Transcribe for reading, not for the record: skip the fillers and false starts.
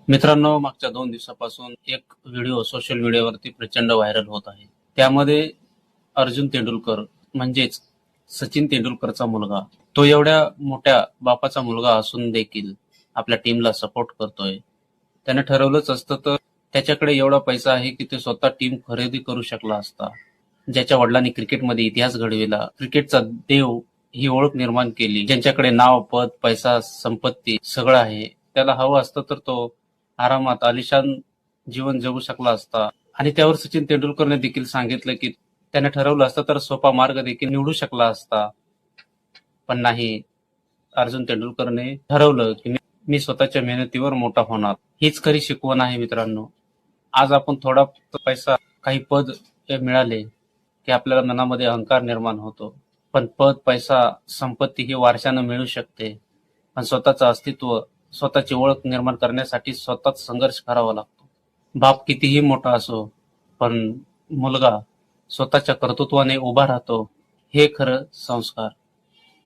मित्रांनो, मागच्या 2 दिवसापासून एक व्हिडिओ सोशल मीडियावरती प्रचंड व्हायरल होत आहे. त्यामध्ये अर्जुन तेंडुलकर म्हणजेच सचिन तेंडुलकरचा मुलगा, तो एवढ्या मोठ्या बापाचा मुलगा असून देखील आपल्या टीमला सपोर्ट करतोय. त्याने ठरवलंच असतं तर त्याच्याकडे एवढा पैसा आहे की ते स्वतः टीम खरेदी करू शकला असता. ज्याच्या वडिलांनी क्रिकेटमध्ये इतिहास घडविला, क्रिकेटचा देव ही ओळख निर्माण केली, ज्यांच्याकडे नाव, पद, पैसा, संपत्ती सगळं आहे, त्याला हवं असतं तर तो आरामात आलिशान जीवन जगू शकला असता. आणि त्यावर सचिन तेंडुलकरने देखील सांगितलं की त्याने ठरवलं असतं तर सोपा मार्ग देखील निवडू शकला असता. पण नाही, अर्जुन तेंडुलकरने ठरवलं की मी स्वतःच्या मेहनतीवर मोठा होणार. हीच खरी शिकवण आहे मित्रांनो. आज आपण थोडा पैसा, काही पद मिळाले की आपल्याला मनामध्ये अहंकार निर्माण होतो. पण पद, पैसा, संपत्ती ही वारशानं मिळू शकते. पण स्वतःचं अस्तित्व, स्वतःची ओळख निर्माण करण्यासाठी स्वतःच संघर्ष करावा लागतो. बाप कितीही मोठा असो, पण मुलगा स्वतःच्या कर्तृत्वाने उभा राहतो. हे खरं संस्कार.